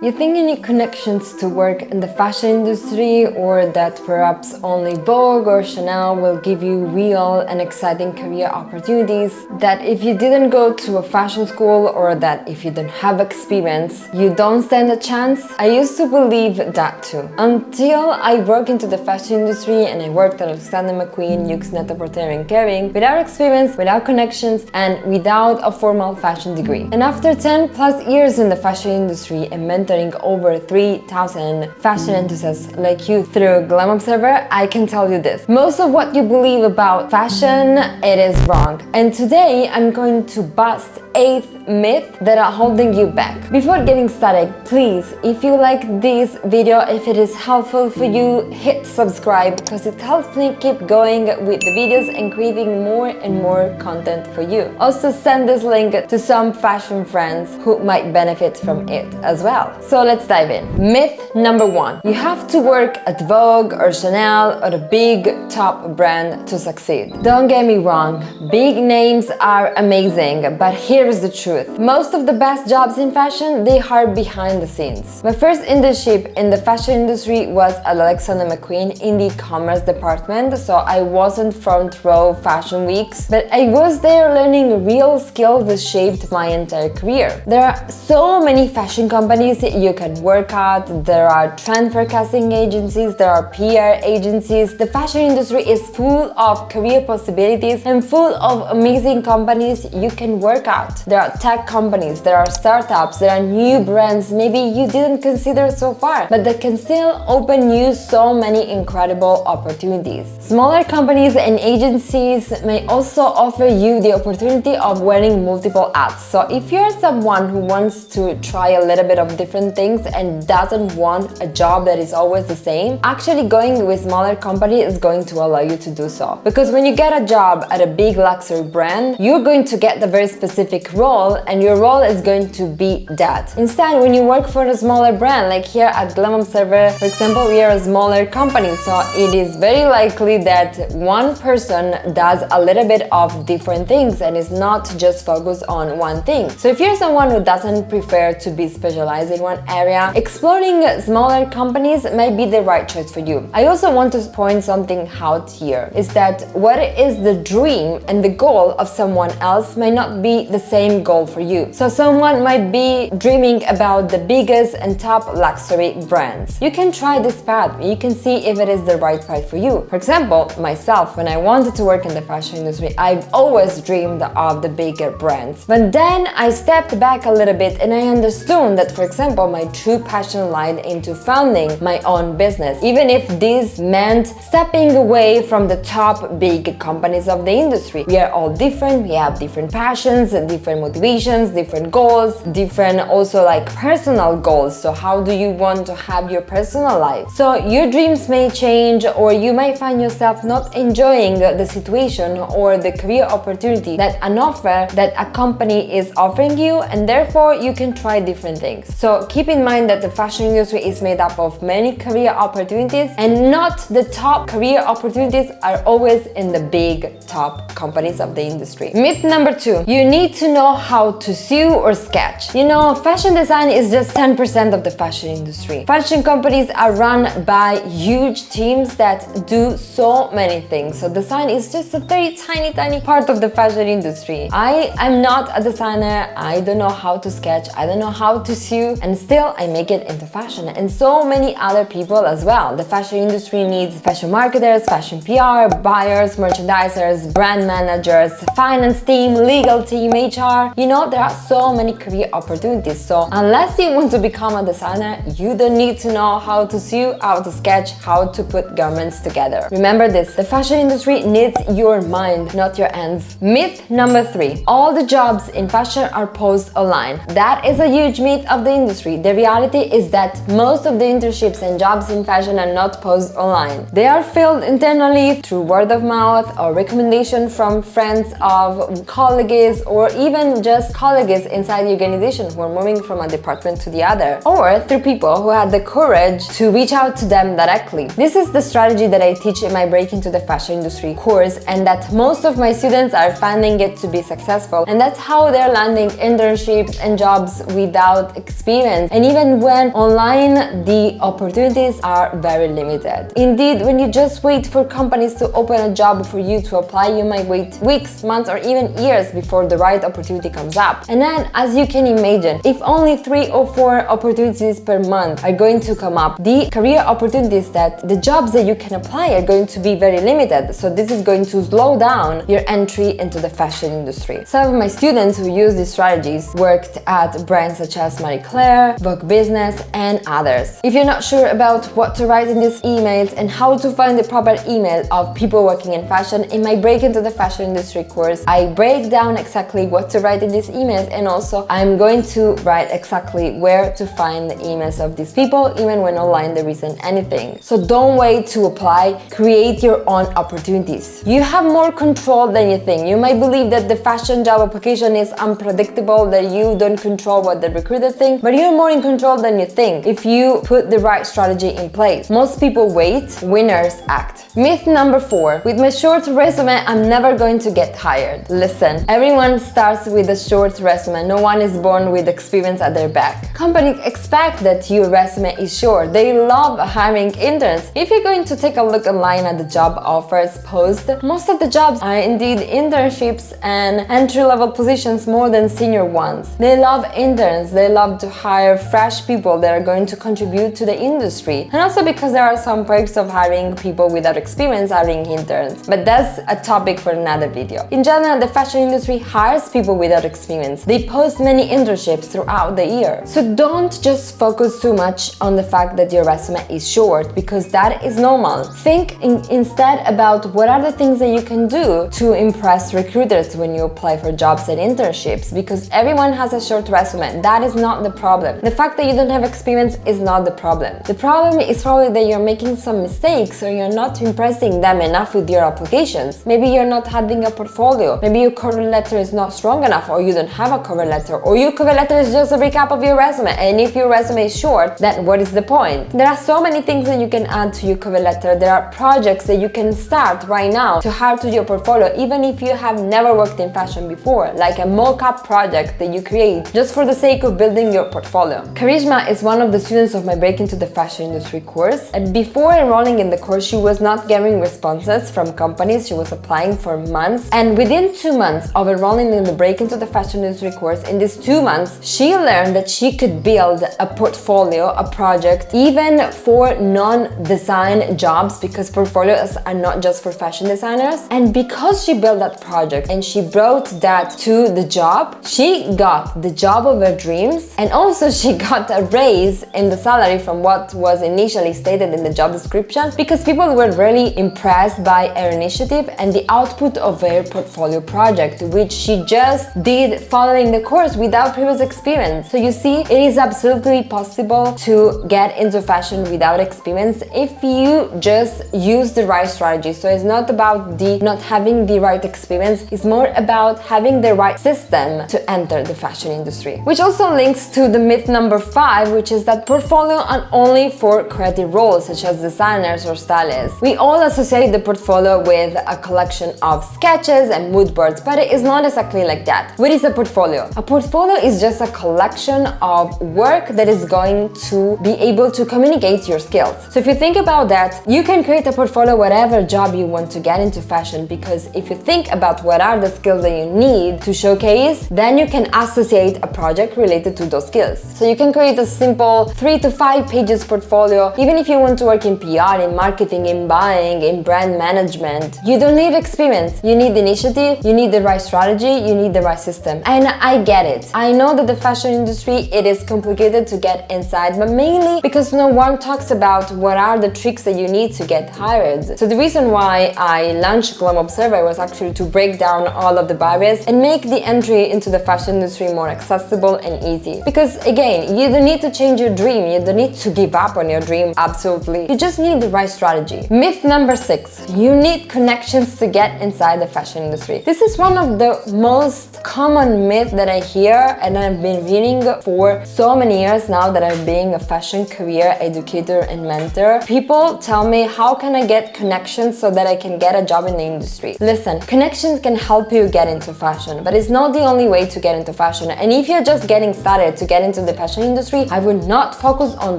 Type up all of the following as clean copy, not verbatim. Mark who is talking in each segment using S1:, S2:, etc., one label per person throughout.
S1: You think you need connections to work in the fashion industry, or that perhaps only Vogue or Chanel will give you real and exciting career opportunities, that if you didn't go to a fashion school or that if you don't have experience, you don't stand a chance? I used to believe that too, until I broke into the fashion industry and I worked at Alexander McQueen, Yux, Net-a-Porter and Kering without experience, without connections and without a formal fashion degree. And after 10 plus years in the fashion industry and mentoring over 3,000 fashion enthusiasts like you through Glam Observer, I can tell you this: most of what you believe about fashion, it is wrong. And today I'm going to bust 8 myths that are holding you back. Before getting started, please, if you like this video, if it is helpful for you, hit subscribe because it helps me keep going with the videos and creating more and more content for you. Also send this link to some fashion friends who might benefit from it as well. So let's dive in. Myth number 1. You have to work at Vogue or Chanel or a big top brand to succeed. Don't get me wrong, big names are amazing, but here is the truth. Most of the best jobs in fashion, they are behind the scenes. My first internship in the fashion industry was at Alexander McQueen in the commerce department, so I wasn't front row fashion weeks, but I was there learning real skills that shaped my entire career. There are so many fashion companies you can work at, there are trend forecasting agencies, there are PR agencies. The fashion industry is full of career possibilities and full of amazing companies you can work at. There are tech companies, there are startups, there are new brands maybe you didn't consider so far, but that can still open you so many incredible opportunities. Smaller companies and agencies may also offer you the opportunity of wearing multiple hats. So if you're someone who wants to try a little bit of different things and doesn't want a job that is always the same, actually going with smaller company is going to allow you to do so. Because when you get a job at a big luxury brand, you're going to get the very specific role, and your role is going to be that. Instead, when you work for a smaller brand, like here at Glam Observer, for example, we are a smaller company, so it is very likely that one person does a little bit of different things and is not just focused on one thing. So if you're someone who doesn't prefer to be specialized in one area, exploring smaller companies might be the right choice for you. I also want to point something out here, is that what is the dream and the goal of someone else might not be the same goal for you. So someone might be dreaming about the biggest and top luxury brands. You can try this path, you can see if it is the right path for you. For example, myself, when I wanted to work in the fashion industry, I've always dreamed of the bigger brands. But then I stepped back a little bit and I understood that, for example, my true passion lied into founding my own business, even if this meant stepping away from the top big companies of the industry. We are all different, we have different passions, different motivations, different goals, different also like personal goals. So how do you want to have your personal life? So your dreams may change, or you might find yourself not enjoying the situation or the career opportunity that an offer that a company is offering you, and therefore you can try different things. So keep in mind that the fashion industry is made up of many career opportunities, and not the top career opportunities are always in the big top companies of the industry. Myth number 2. You need to know how to sew or sketch. You know, fashion design is just 10% of the fashion industry. Fashion companies are run by huge teams that do so many things. So design is just a very tiny part of the fashion industry. I am not a designer, I don't know how to sketch, I don't know how to sew, and still I make it into fashion, and so many other people as well. The fashion industry needs fashion marketers, fashion PR, buyers, merchandisers, brand managers, finance team, legal team, HR. You know, there are so many career opportunities. So unless you want to become a designer, you don't need to know how to sew, how to sketch, how to put garments together. Remember this, the fashion industry needs your mind, not your hands. Myth number 3. All the jobs in fashion are posted online. That is a huge myth of the industry. The reality is that most of the internships and jobs in fashion are not posted online. They are filled internally through word of mouth or recommendation from friends of colleagues, or even just just colleagues inside the organization who are moving from a department to the other, or through people who had the courage to reach out to them directly. This is the strategy that I teach in my Break into the Fashion Industry course, and that most of my students are finding it to be successful, and that's how they're landing internships and jobs without experience. And even when online, the opportunities are very limited. Indeed, when you just wait for companies to open a job for you to apply, you might wait weeks, months, or even years before the right opportunity comes up. And then, as you can imagine, if only 3 or 4 opportunities per month are going to come up, the career opportunities, that the jobs that you can apply, are going to be very limited. So this is going to slow down your entry into the fashion industry. Some of my students who use these strategies worked at brands such as Marie Claire, Vogue Business, and others. If you're not sure about what to write in these emails and how to find the proper email of people working in fashion, in my Break into the Fashion Industry course, I break down exactly what to write in these emails, and also I'm going to write exactly where to find the emails of these people, even when online there isn't anything. So don't wait to apply, create your own opportunities. You have more control than you think. You might believe that the fashion job application is unpredictable, that you don't control what the recruiter thinks, but you're more in control than you think if you put the right strategy in place. Most people wait, winners act. Myth number 4. With my short resume, I'm never going to get hired. Listen, everyone starts with a short resume. No one is born with experience at their back. Companies expect that your resume is short. They love hiring interns. If you're going to take a look online at the job offers post, most of the jobs are indeed internships and entry-level positions more than senior ones. They love interns. They love to hire fresh people that are going to contribute to the industry. And also because there are some perks of hiring people without experience, hiring interns. But that's a topic for another video. In general, the fashion industry hires people without experience. They post many internships throughout the year. So don't just focus too much on the fact that your resume is short, because that is normal. Think instead about what are the things that you can do to impress recruiters when you apply for jobs and internships, because everyone has a short resume. That is not the problem. The fact that you don't have experience is not the problem. The problem is probably that you're making some mistakes, or you're not impressing them enough with your applications. Maybe you're not having a portfolio. Maybe your cover letter is not strong enough, or you don't have a cover letter, or your cover letter is just a recap of your resume. And if your resume is short, then what is the point? There are so many things that you can add to your cover letter. There are projects that you can start right now to add to your portfolio, even if you have never worked in fashion before, like a mock-up project that you create just for the sake of building your portfolio. Karishma is one of the students of my Break into the Fashion Industry course, and before enrolling in the course, she was not getting responses from companies. She was applying for months, and within 2 months of enrolling in the Break into the Fashion Industry course, in these 2 months, she learned that she could build a portfolio, a project, even for non-design jobs, because portfolios are not just for fashion designers. And because she built that project and she brought that to the job, she got the job of her dreams, and also she got a raise in the salary from what was initially stated in the job description, because people were really impressed by her initiative and the output of her portfolio project, which she just did following the course without previous experience. So you see, it is absolutely possible to get into fashion without experience if you just use the right strategy. So it's not about not having the right experience, it's more about having the right system to enter the fashion industry. Which also links to the myth number 5, which is that portfolio are only for creative roles such as designers or stylists. We all associate the portfolio with a collection of sketches and mood boards, but it is not exactly like that. What is a portfolio? A portfolio is just a collection of work that is going to be able to communicate your skills. So if you think about that, you can create a portfolio whatever job you want to get into fashion, because if you think about what are the skills that you need to showcase, then you can associate a project related to those skills. So you can create a simple 3 to 5 pages portfolio, even if you want to work in PR, in marketing, in buying, in brand management. You don't need experience. You need initiative, you need the right strategy, you need the right system. And I get it. I know that the fashion industry, it is complicated to get inside, but mainly because no one talks about what are the tricks that you need to get hired. So the reason why I launched Glam Observer was actually to break down all of the barriers and make the entry into the fashion industry more accessible and easy. Because again, you don't need to change your dream, you don't need to give up on your dream, absolutely. You just need the right strategy. Myth number 6, you need connections to get inside the fashion industry. This is one of the most common common myth that I hear and I've been reading for so many years now that I'm being a fashion career educator and mentor. People tell me, how can I get connections so that I can get a job in the industry? Listen, connections can help you get into fashion, but it's not the only way to get into fashion. And if you're just getting started to get into the fashion industry, I would not focus on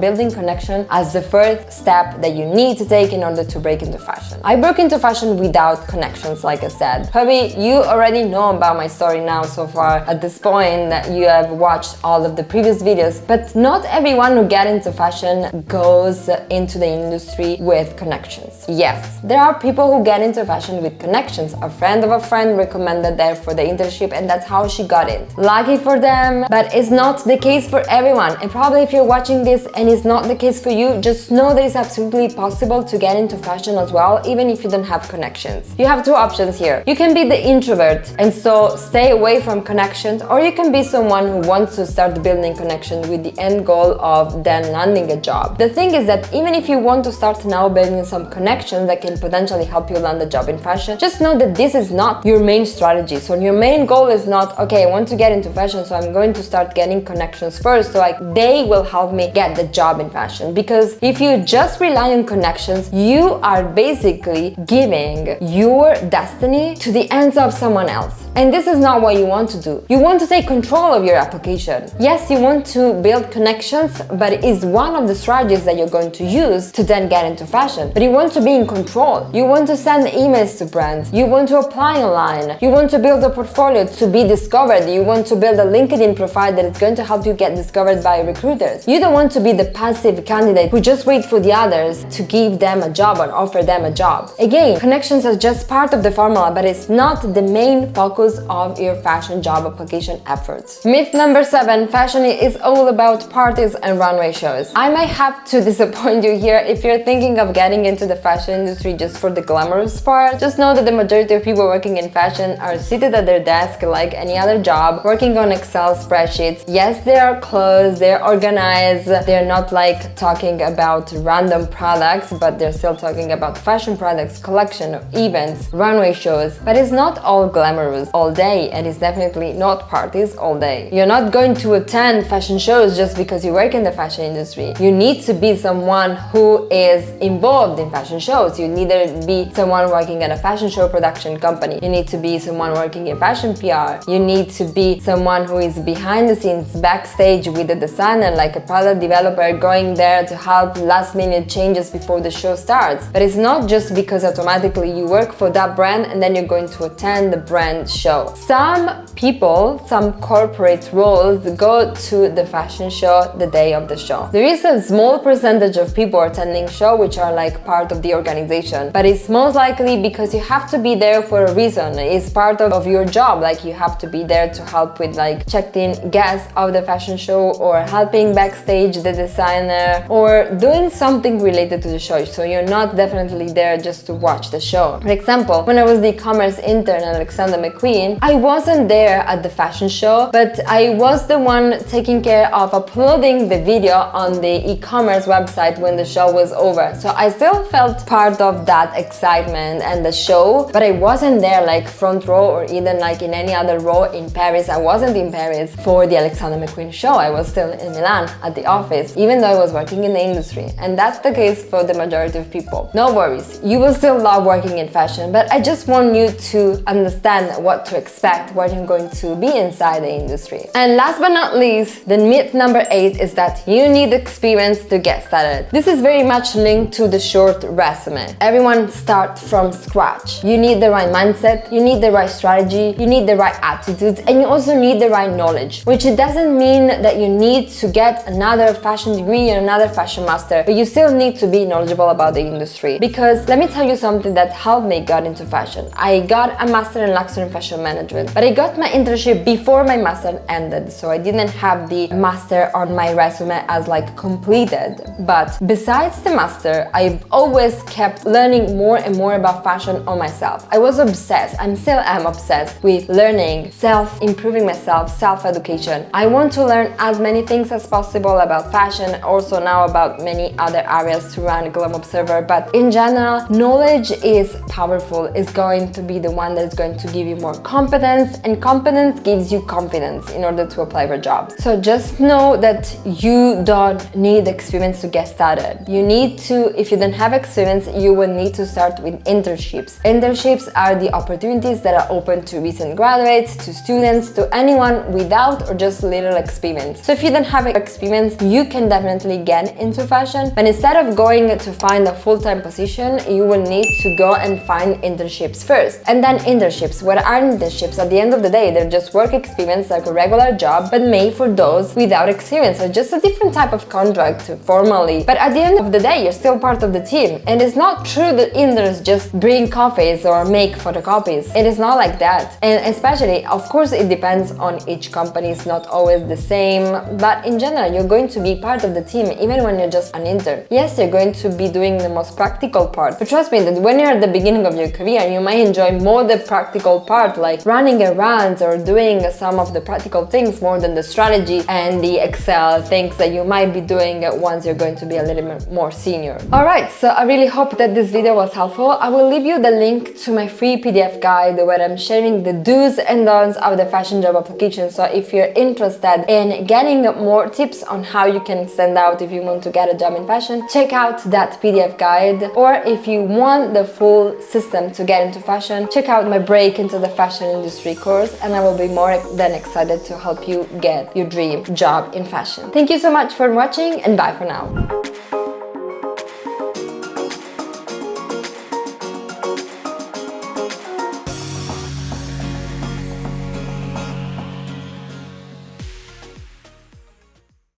S1: building connection as the first step that you need to take in order to break into fashion. I broke into fashion without connections, like I said. Probably you already know about my story now so far at this point that you have watched all of the previous videos, but not everyone who gets into fashion goes into the industry with connections. Yes, there are people who get into fashion with connections. A friend of a friend recommended them for the internship and that's how she got in. Lucky for them, but it's not the case for everyone. And probably if you're watching this and it's not the case for you, just know that it's absolutely possible to get into fashion as well, even if you don't have connections. You have two options here. You can be the introvert and so stay away from connections, or you can be someone who wants to start building connections with the end goal of then landing a job. The thing is that even if you want to start now building some connections that can potentially help you land a job in fashion, just know that this is not your main strategy. So your main goal is not, okay, I want to get into fashion, so I'm going to start getting connections first, so they will help me get the job in fashion. Because if you just rely on connections, you are basically giving your destiny to the hands of someone else. And this is not what you want to do. You want to take control of your application. Yes, you want to build connections, but it is one of the strategies that you're going to use to then get into fashion. But you want to be in control. You want to send emails to brands. You want to apply online. You want to build a portfolio to be discovered. You want to build a LinkedIn profile that is going to help you get discovered by recruiters. You don't want to be the passive candidate who just wait for the others to give them a job or offer them a job. Again, connections are just part of the formula, but it's not the main focus of your fashion job application efforts. Myth number 7, fashion is all about parties and runway shows. I might have to disappoint you here. If you're thinking of getting into the fashion industry just for the glamorous part, just know that the majority of people working in fashion are seated at their desk like any other job, working on Excel spreadsheets. Yes, they are closed, they're organized, they're not like talking about random products, but they're still talking about fashion products, collection, events, runway shows. But it's not all glamorous all day, and it's definitely not parties all day. You're not going to attend fashion shows just because you work in the fashion industry. You need to be someone who is involved in fashion shows. You need to be someone working at a fashion show production company. You need to be someone working in fashion PR. You need to be someone who is behind the scenes, backstage with the designer, like a product developer, going there to help last minute changes before the show starts. But it's not just because automatically you work for that brand and then you're going to attend the brand show. Some people, some corporate roles go to the fashion show the day of the show. There is a small percentage of people attending show which are like part of the organization, but it's most likely because you have to be there for a reason. It's part of your job, like you have to be there to help with like checked-in guests of the fashion show, or helping backstage the designer, or doing something related to the show. So you're not definitely there just to watch the show. For example, when I was the e-commerce intern at Alexander McQueen, I wasn't there at the fashion show, but I was the one taking care of uploading the video on the e-commerce website when the show was over. So I still felt part of that excitement and the show, but I wasn't there like front row or even like in any other row in Paris. I wasn't in Paris for the Alexander McQueen show. I was still in Milan at the office, even though I was working in the industry. And that's the case for the majority of people. No worries, you will still love working in fashion, but I just want you to understand what to expect when you're going to be inside the industry. And last but not least, the myth number 8 is that you need experience to get started. This is very much linked to the short resume. Everyone starts from scratch. You need the right mindset, you need the right strategy, you need the right attitude, and you also need the right knowledge, which it doesn't mean that you need to get another fashion degree and another fashion master, but you still need to be knowledgeable about the industry. Because let me tell you something that helped me get into fashion. I got a master in luxury and fashion management, but I got my internship before my master ended, so I didn't have the master on my resume as like completed. But besides the master, I've always kept learning more and more about fashion on myself. I was obsessed, I still am obsessed with learning, self-improving myself, self-education. I want to learn as many things as possible about fashion, also now about many other areas to run Glam Observer, but in general, knowledge is powerful. It's going to be the one that is going to give you more competence and and competence gives you confidence in order to apply for jobs. So just know that you don't need experience to get started. You need to, if you don't have experience, you will need to start with internships. Internships are the opportunities that are open to recent graduates, to students, to anyone without or just little experience. So if you don't have experience, you can definitely get into fashion, but instead of going to find a full-time position, you will need to go and find internships first. And then internships. What are internships? At the end of the day, they're just work experience like a regular job, but made for those without experience. So just a different type of contract formally. But at the end of the day, you're still part of the team. And it's not true that interns just bring coffees or make photocopies. It is not like that. And especially, of course, it depends on each company. It's not always the same. But in general, you're going to be part of the team even when you're just an intern. Yes, you're going to be doing the most practical part. But trust me that when you're at the beginning of your career, you might enjoy more the practical part, like running errands or doing some of the practical things more than the strategy and the Excel things that you might be doing once you're going to be a little bit more senior. Alright, so I really hope that this video was helpful. I will leave you the link to my free PDF guide where I'm sharing the do's and don'ts of the fashion job application. So if you're interested in getting more tips on how you can stand out if you want to get a job in fashion, check out that PDF guide. Or if you want the full system to get into fashion, check out my Break into the Fashion Industry course, and I will be more than excited to help you get your dream job in fashion. Thank you so much for watching, and bye for now.